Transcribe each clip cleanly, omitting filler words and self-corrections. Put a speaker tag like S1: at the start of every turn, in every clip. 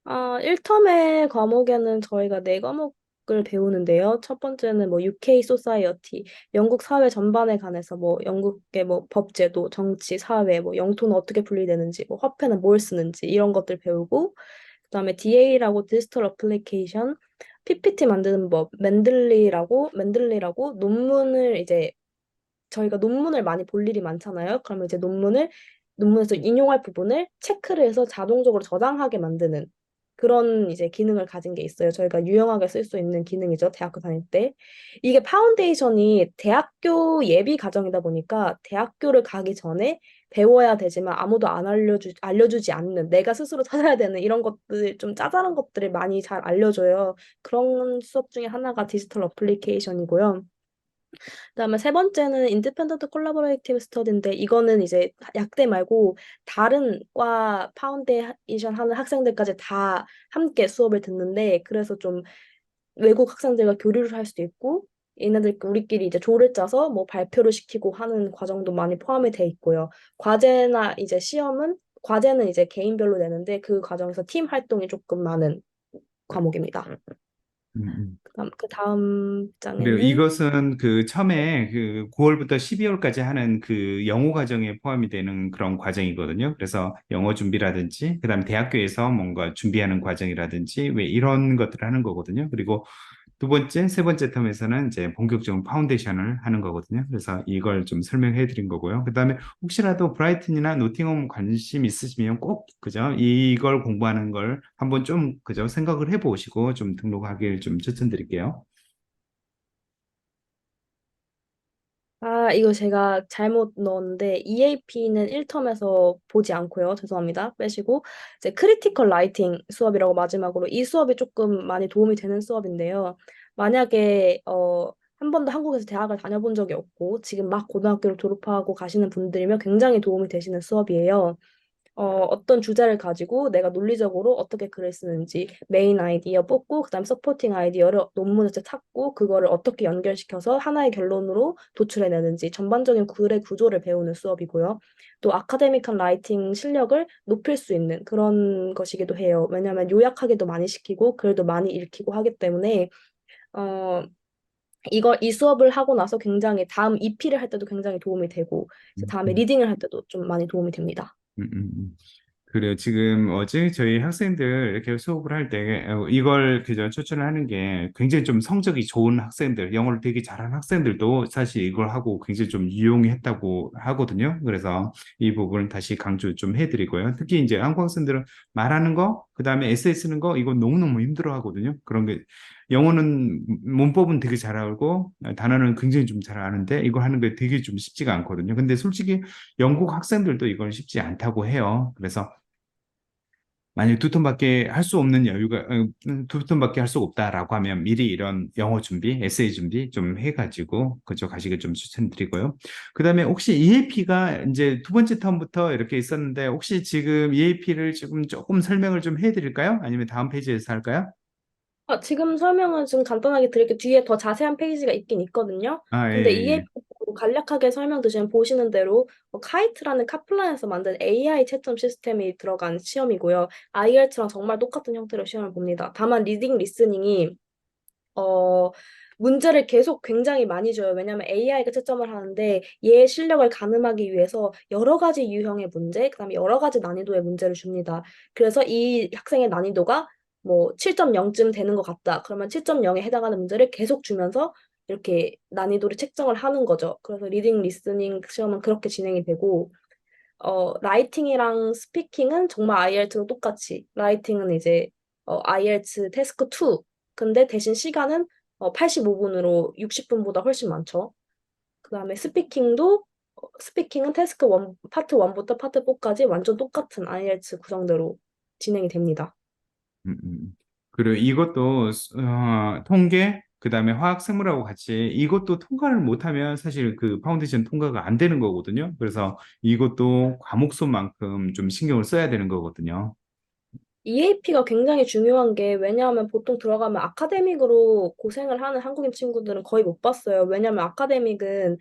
S1: 1텀의 과목에는 저희가 네 과목을 배우는데요. 첫 번째는 뭐 UK 소사이어티, 영국 사회 전반에 관해서 뭐 영국의 뭐 법제도, 정치, 사회, 뭐 영토는 어떻게 분리되는지, 뭐 화폐는 뭘 쓰는지 이런 것들 배우고, 그다음에 DA라고 디지털 어플리케이션, PPT 만드는 법, 맨들리라고 논문을 이제 저희가 논문을 많이 볼 일이 많잖아요. 그러면 이제 논문에서 인용할 부분을 체크를 해서 자동적으로 저장하게 만드는 그런 이제 기능을 가진 게 있어요. 저희가 유용하게 쓸 수 있는 기능이죠. 대학교 다닐 때. 이게 파운데이션이 대학교 예비 과정이다 보니까 대학교를 가기 전에 배워야 되지만 아무도 안 알려주지 않는 내가 스스로 찾아야 되는 이런 것들 좀 짜잘한 것들을 많이 잘 알려줘요. 그런 수업 중에 하나가 디지털 어플리케이션이고요. 그다음에 세 번째는 인디펜던트 콜라보레이티브 스터디인데 이거는 이제 약대 말고 다른 과 파운데이션 하는 학생들까지 다 함께 수업을 듣는데 그래서 좀 외국 학생들과 교류를 할 수도 있고 얘네들 우리끼리 이제 조를 짜서 뭐 발표를 시키고 하는 과정도 많이 포함이 돼 있고요. 과제나 이제 과제는 이제 개인별로 내는데 그 과정에서 팀 활동이 조금 많은 과목입니다.
S2: 음, 음.
S1: 그 다음
S2: 그리고
S1: 장에는
S2: 이것은 그 처음에 그 9월부터 12월까지 하는 그 영어 과정에 포함이 되는 그런 과정이거든요. 그래서 영어 준비라든지, 그다음에 대학교에서 뭔가 준비하는 과정이라든지, 왜 이런 것들을 하는 거거든요. 그리고 두 번째, 세 번째 텀에서는 이제 본격적인 파운데이션을 하는 거거든요. 그래서 이걸 좀 설명해 드린 거고요. 그다음에 혹시라도 브라이튼이나 노팅엄 관심 있으시면 꼭, 그죠? 이걸 공부하는 걸 한번 좀, 그죠? 생각을 해 보시고 좀 등록하길 좀 추천드릴게요.
S1: 이거 제가 잘못 넣었는데 EAP는 1텀에서 보지 않고요. 죄송합니다. 빼시고 이제 크리티컬 라이팅 수업이라고 마지막으로 이 수업이 조금 많이 도움이 되는 수업인데요. 만약에 한 번도 한국에서 대학을 다녀본 적이 없고 지금 막 고등학교를 졸업하고 가시는 분들이면 굉장히 도움이 되시는 수업이에요. 어떤 주제를 가지고 내가 논리적으로 어떻게 글을 쓰는지 메인 아이디어 뽑고 그다음 서포팅 아이디어를 논문에서 찾고 그거를 어떻게 연결시켜서 하나의 결론으로 도출해내는지 전반적인 글의 구조를 배우는 수업이고요. 또 아카데믹한 라이팅 실력을 높일 수 있는 그런 것이기도 해요. 왜냐하면 요약하기도 많이 시키고 글도 많이 읽히고 하기 때문에 어, 이 수업을 하고 나서 굉장히 다음 EP를 할 때도 굉장히 도움이 되고 이제
S2: 음,
S1: 다음에
S2: 음,
S1: 리딩을 할 때도 좀 많이 도움이 됩니다.
S2: 음. 그래요. 지금 어제 저희 학생들 이렇게 수업을 할 때 이걸 그저 추천을 하는 게 굉장히 좀 성적이 좋은 학생들, 영어를 되게 잘하는 학생들도 사실 이걸 하고 굉장히 좀 유용했다고 하거든요. 그래서 이 부분을 다시 강조 좀 해드리고요. 특히 이제 한국 학생들은 말하는 거, 그다음에 에세이 쓰는 거, 이거 너무너무 힘들어 하거든요. 그런 게 영어는 문법은 되게 잘 알고 단어는 굉장히 좀 잘 아는데 이거 하는 게 되게 좀 쉽지가 않거든요. 근데 솔직히 영국 학생들도 이건 쉽지 않다고 해요. 그래서 만약 두 톤밖에 할 수 없는 여유가, 두 톤밖에 할 수 없다라고 하면 미리 이런 영어 준비, 에세이 준비 좀 해가지고 그쪽 가시길 좀 추천드리고요. 그 다음에 혹시 EAP가 이제 두 번째 텀부터 이렇게 있었는데 혹시 지금 EAP를 지금 조금 설명을 좀 해드릴까요? 아니면 다음 페이지에서 할까요?
S1: 지금 설명은 좀 간단하게 드릴게요. 뒤에 더 자세한 페이지가 있긴 있거든요.
S2: 아, 예,
S1: 근데
S2: 예.
S1: 이게
S2: 예.
S1: 간략하게 설명드리면 보시는 대로 카이트라는 카플란에서 만든 AI 채점 시스템이 들어간 시험이고요. IELTS랑 정말 똑같은 형태로 시험을 봅니다. 다만 리딩 리스닝이 어, 문제를 계속 굉장히 많이 줘요. 왜냐하면 AI가 채점을 하는데 얘의 실력을 가늠하기 위해서 여러 가지 유형의 문제, 그다음에 여러 가지 난이도의 문제를 줍니다. 그래서 이 학생의 난이도가 뭐 7.0쯤 되는 것 같다. 그러면 7.0에 해당하는 문제를 계속 주면서 이렇게 난이도를 책정을 하는 거죠. 그래서 리딩 리스닝 시험은 그렇게 진행이 되고 라이팅이랑 스피킹은 정말 IELTS랑 똑같이 라이팅은 이제 IELTS 태스크 2 근데 대신 시간은 85분으로 60분보다 훨씬 많죠. 그다음에 스피킹은 태스크 1 파트 1부터 파트 4까지 완전 똑같은 IELTS 구성대로 진행이 됩니다.
S2: 그리고 이것도 통계, 그다음에 화학 생물하고 같이 이것도 통과를 못하면 사실 그 파운데이션 통과가 안 되는 거거든요. 그래서 이것도 과목수만큼 좀 신경을 써야 되는 거거든요.
S1: EAP가 굉장히 중요한 게 왜냐하면 보통 들어가면 아카데믹으로 고생을 하는 한국인 친구들은 거의 못 봤어요. 왜냐하면 아카데믹은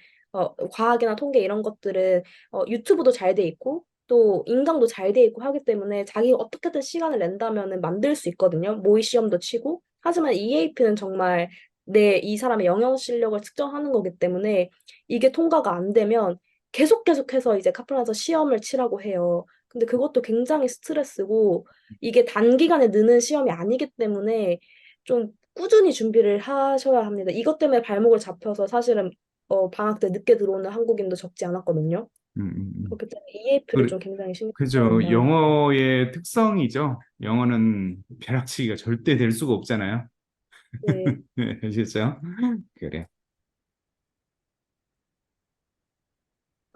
S1: 과학이나 통계 이런 것들은 유튜브도 잘 돼 있고 또 인강도 잘 돼 있고 하기 때문에 자기가 어떻게든 시간을 낸다면은 만들 수 있거든요. 모의 시험도 치고. 하지만 EAP는 정말 내 이 사람의 영역 실력을 측정하는 거기 때문에 이게 통과가 안 되면 계속해서 이제 카플란서 시험을 치라고 해요. 근데 그것도 굉장히 스트레스고 이게 단기간에 느는 시험이 아니기 때문에 좀 꾸준히 준비를 하셔야 합니다. 이것 때문에 발목을 잡혀서 사실은 방학 때 늦게 들어오는 한국인도 적지 않았거든요.
S2: 음, 음, 음.
S1: 그렇기 때문에 EAP를
S2: 그,
S1: 좀 굉장히 신경 써야
S2: 그죠.
S1: 된다.
S2: 영어의 특성이죠. 영어는 벼락치기가 절대 될 수가 없잖아요.
S1: 네.
S2: 네, 아시죠? 그래.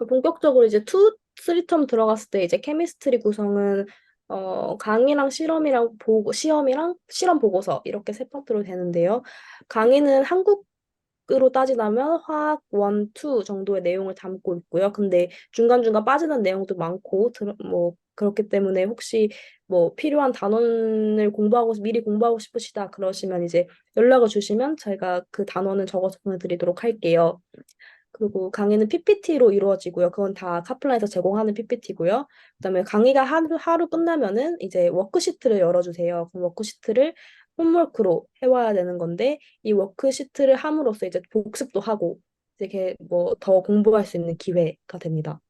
S1: 본격적으로 이제 2, 3텀 들어갔을 때 이제 케미스트리 구성은 강의랑 실험이랑 시험이랑 실험 보고서 이렇게 세 파트로 되는데요. 강의는 한국으로 따지자면 화학 1, 2 정도의 내용을 담고 있고요. 근데 중간중간 빠지는 내용도 많고 뭐 그렇기 때문에 혹시 뭐 필요한 단원을 미리 공부하고 싶으시다 그러시면 이제 연락을 주시면 저희가 그 단원을 적어서 보내드리도록 할게요. 그리고 강의는 PPT로 이루어지고요. 그건 다 카플라에서 제공하는 PPT고요. 그다음에 강의가 하루 끝나면은 이제 워크시트를 열어주세요. 그 워크시트를 홈워크로 해와야 되는 건데 이 워크시트를 함으로써 이제 복습도 하고 이렇게 뭐 더 공부할 수 있는 기회가 됩니다.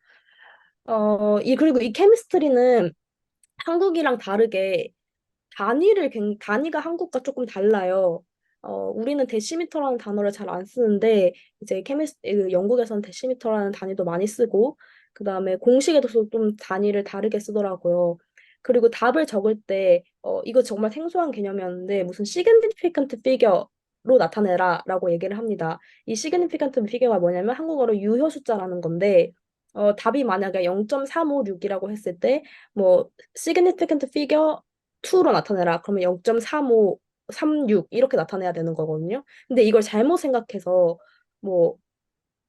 S1: 그리고 이 케미스트리는 한국이랑 다르게 단위가 한국과 조금 달라요. 우리는 데시미터라는 단어를 잘 안 쓰는데 이제 영국에서는 데시미터라는 단위도 많이 쓰고 그다음에 공식에서도 좀 단위를 다르게 쓰더라고요. 그리고 답을 적을 때 이거 정말 생소한 개념이었는데 무슨 significant figure로 나타내라라고 얘기를 합니다. 이 significant figure가 뭐냐면 한국어로 유효 숫자라는 건데 답이 만약에 0.356이라고 했을 때 뭐 significant figure 2로 나타내라. 그러면 0.35, 36 이렇게 나타내야 되는 거거든요. 근데 이걸 잘못 생각해서 뭐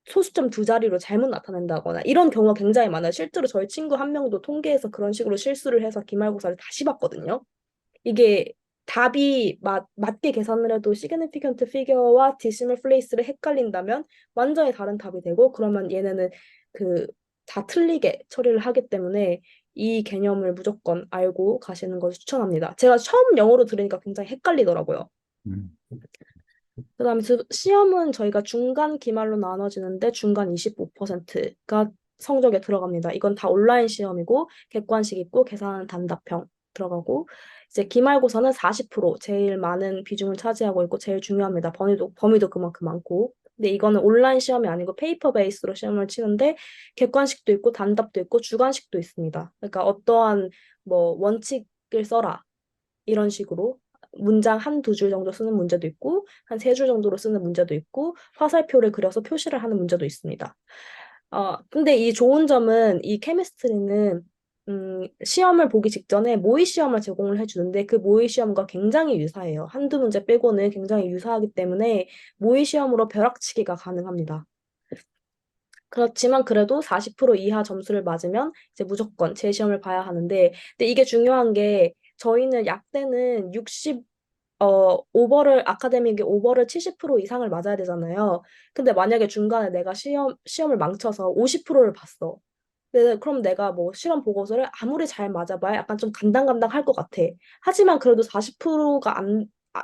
S1: 소수점 두 자리로 잘못 나타낸다거나 이런 경우가 굉장히 많아요. 실제로 저희 친구 한 명도 통계에서 그런 식으로 실수를 해서 기말고사를 다시 봤거든요. 이게 답이 맞게 계산을 해도 시그니피컨트 피겨와 디시멀 플레이스를 헷갈린다면 완전히 다른 답이 되고 그러면 얘네는 그 다 틀리게 처리를 하기 때문에 이 개념을 무조건 알고 가시는 것을 추천합니다. 제가 처음 영어로 들으니까 굉장히 헷갈리더라고요.
S2: 음,
S1: 그다음에 시험은 저희가 중간 기말로 나눠지는데 중간 25%가 성적에 들어갑니다. 이건 다 온라인 시험이고 객관식 있고 계산 단답형 들어가고 이제 기말고사는 40% 제일 많은 비중을 차지하고 있고 제일 중요합니다. 범위도 그만큼 많고. 근데 이거는 온라인 시험이 아니고 페이퍼 베이스로 시험을 치는데 객관식도 있고 단답도 있고 주관식도 있습니다. 그러니까 어떠한 뭐 원칙을 써라 이런 식으로 문장 한 두 줄 정도 쓰는 문제도 있고 한 세 줄 정도로 쓰는 문제도 있고 화살표를 그려서 표시를 하는 문제도 있습니다. 근데 이 좋은 점은 이 케미스트리는 시험을 보기 직전에 모의 시험을 제공을 해주는데 그 모의 시험과 굉장히 유사해요. 한두 문제 빼고는 굉장히 유사하기 때문에 모의 시험으로 벼락치기가 가능합니다. 그렇지만 그래도 40% 이하 점수를 맞으면 이제 무조건 재시험을 봐야 하는데, 근데 이게 중요한 게 저희는 약대는 아카데믹의 오버를 70% 이상을 맞아야 되잖아요. 근데 만약에 중간에 내가 시험을 망쳐서 50%를 봤어. 그럼 내가 뭐 실험 보고서를 아무리 잘 맞아봐야 약간 좀 간당간당 할 것 같아. 하지만 그래도 40%가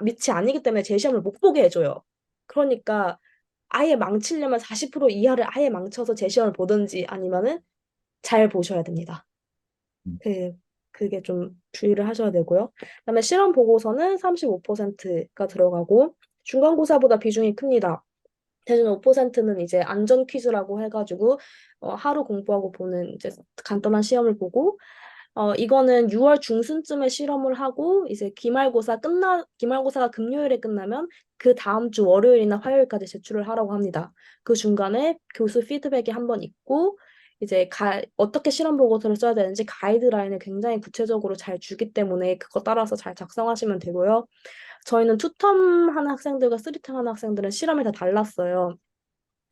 S1: 밑이 아니기 때문에 재시험을 못 보게 해줘요. 그러니까 아예 망치려면 40% 이하를 아예 망쳐서 제시어를 보든지 아니면은 잘 보셔야 됩니다.
S2: 음,
S1: 그, 그게 좀 주의를 하셔야 되고요. 그다음에 실험 보고서는 35%가 들어가고 중간고사보다 비중이 큽니다. 대신 5%는 이제 안전 퀴즈라고 해가지고 하루 공부하고 보는 이제 간단한 시험을 보고 이거는 6월 중순쯤에 실험을 하고 이제 기말고사가 금요일에 끝나면 그 다음 주 월요일이나 화요일까지 제출을 하라고 합니다. 그 중간에 교수 피드백이 한번 있고 이제 어떻게 실험 보고서를 써야 되는지 가이드라인을 굉장히 구체적으로 잘 주기 때문에 그거 따라서 잘 작성하시면 되고요. 저희는 투텀 하는 학생들과 쓰리텀 하는 학생들은 실험이 다 달랐어요.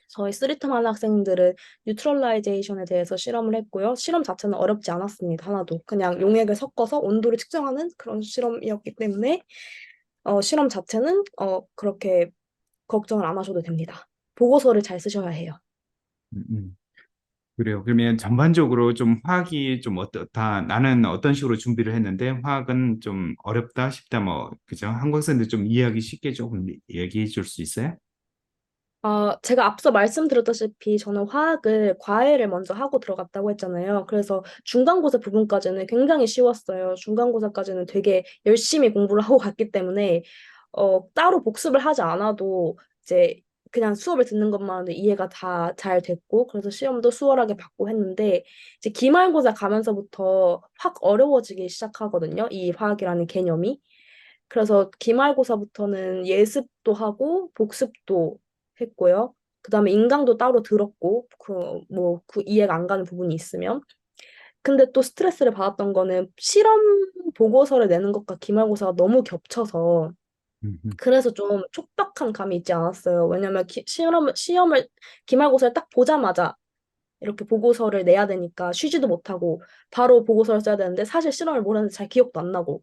S1: 저희 쓰리텀 하는 학생들은 뉴트럴라이제이션에 대해서 실험을 했고요. 실험 자체는 어렵지 않았습니다. 하나도. 그냥 용액을 섞어서 온도를 측정하는 그런 실험이었기 때문에 실험 자체는 그렇게 걱정을 안 하셔도 됩니다. 보고서를 잘 쓰셔야 해요.
S2: 음, 음. 그래요. 그러면 전반적으로 좀 화학이 좀 어떻다. 나는 어떤 식으로 준비를 했는데 화학은 좀 어렵다 싶다. 뭐 그죠? 한국 학생들 좀 이해하기 쉽게 조금 얘기해 줄 수 있어요?
S1: 제가 앞서 말씀드렸다시피 저는 화학을 과외를 먼저 하고 들어갔다고 했잖아요. 그래서 중간고사 부분까지는 굉장히 쉬웠어요. 중간고사까지는 되게 열심히 공부를 하고 갔기 때문에 따로 복습을 하지 않아도 이제 그냥 수업을 듣는 것만으로도 이해가 다 잘 됐고 그래서 시험도 수월하게 받고 했는데 이제 기말고사 가면서부터 확 어려워지기 시작하거든요. 이 화학이라는 개념이. 그래서 기말고사부터는 예습도 하고 복습도 했고요. 그다음에 인강도 따로 들었고 그 이해가 안 가는 부분이 있으면 근데 또 스트레스를 받았던 거는 실험 보고서를 내는 것과 기말고사가 너무 겹쳐서
S2: 음,
S1: 그래서 좀 촉박한 감이 있지 않았어요. 왜냐면 시험을 기말고사를 딱 보자마자 이렇게 보고서를 내야 되니까 쉬지도 못하고 바로 보고서를 써야 되는데 사실 실험을 뭘 했는지 잘 기억도 안 나고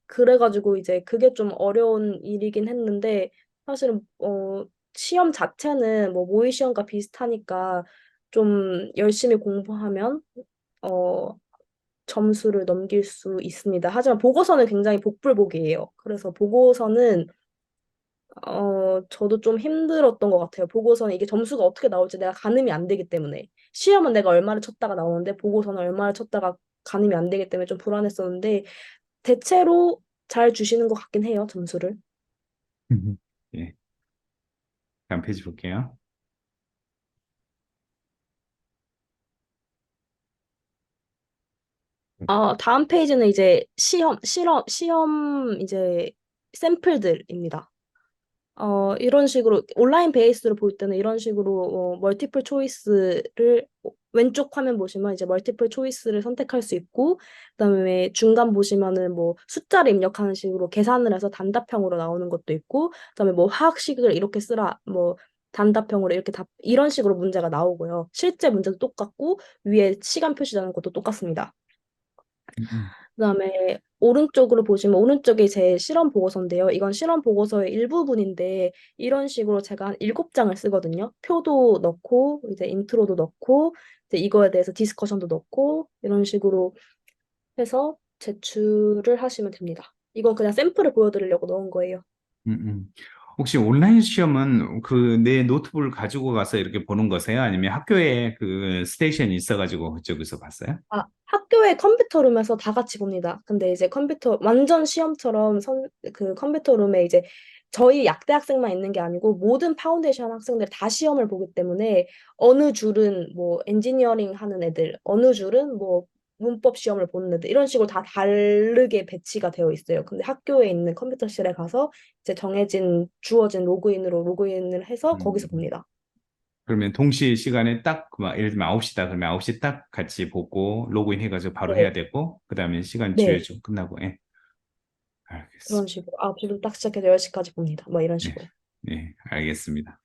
S1: 그래가지고 이제 그게 좀 어려운 일이긴 했는데 사실은 시험 자체는 뭐 모의 시험과 비슷하니까 좀 열심히 공부하면 어 점수를 넘길 수 있습니다. 하지만 보고서는 굉장히 복불복이에요. 그래서 보고서는 저도 좀 힘들었던 것 같아요. 보고서는 이게 점수가 어떻게 나올지 내가 가늠이 안 되기 때문에 시험은 내가 얼마를 쳤다가 나오는데 보고서는 얼마를 쳤다가 가늠이 안 되기 때문에 좀 불안했었는데 대체로 잘 주시는 것 같긴 해요, 점수를.
S2: 예, 다음 페이지 볼게요.
S1: 다음 페이지는 이제 시험 이제 샘플들입니다. 이런 식으로 온라인 베이스로 볼 때는 이런 식으로 멀티플 초이스를 왼쪽 화면 보시면 이제 멀티플 초이스를 선택할 수 있고 그다음에 중간 보시면은 뭐 숫자를 입력하는 식으로 계산을 해서 단답형으로 나오는 것도 있고 그다음에 뭐 화학식을 이렇게 쓰라 뭐 단답형으로 이렇게 답 이런 식으로 문제가 나오고요. 실제 문제도 똑같고 위에 시간 표시되는 것도 똑같습니다.
S2: 음,
S1: 그다음에 오른쪽으로 보시면 오른쪽이 제 실험 보고서인데요. 이건 실험 보고서의 일부분인데 이런 식으로 제가 한 7장을 쓰거든요. 표도 넣고 이제 인트로도 넣고 이제 이거에 대해서 디스커션도 넣고 이런 식으로 해서 제출을 하시면 됩니다. 이건 그냥 샘플을 보여드리려고 넣은 거예요.
S2: 음, 음. 혹시 온라인 시험은 그 내 노트북을 가지고 가서 이렇게 보는 거세요? 아니면 학교에 그 스테이션이 있어가지고 그쪽에서 봤어요?
S1: 학교의 컴퓨터룸에서 다 같이 봅니다. 근데 이제 완전 시험처럼 그 컴퓨터룸에 이제 저희 약대 학생만 있는 게 아니고 모든 파운데이션 학생들 다 시험을 보기 때문에 어느 줄은 뭐 엔지니어링 하는 애들, 어느 줄은 뭐 문법 시험을 보는 애들, 이런 식으로 다 다르게 배치가 되어 있어요. 근데 학교에 있는 컴퓨터실에 가서 이제 주어진 로그인으로 로그인을 해서 거기서
S2: 음.
S1: 봅니다.
S2: 그러면 동시 시간에 딱, 막 예를 들면 9시다. 그러면 9시 딱 같이 보고 로그인 해가지고 바로 해야
S1: 네,
S2: 되고, 그 다음에 시간
S1: 네.
S2: 지켜주고 끝나고, 예.
S1: 그런
S2: 알겠습니다.
S1: 식으로. 9시부터 딱 시작해서 10시까지 봅니다. 뭐 이런
S2: 네,
S1: 식으로.
S2: 네, 알겠습니다.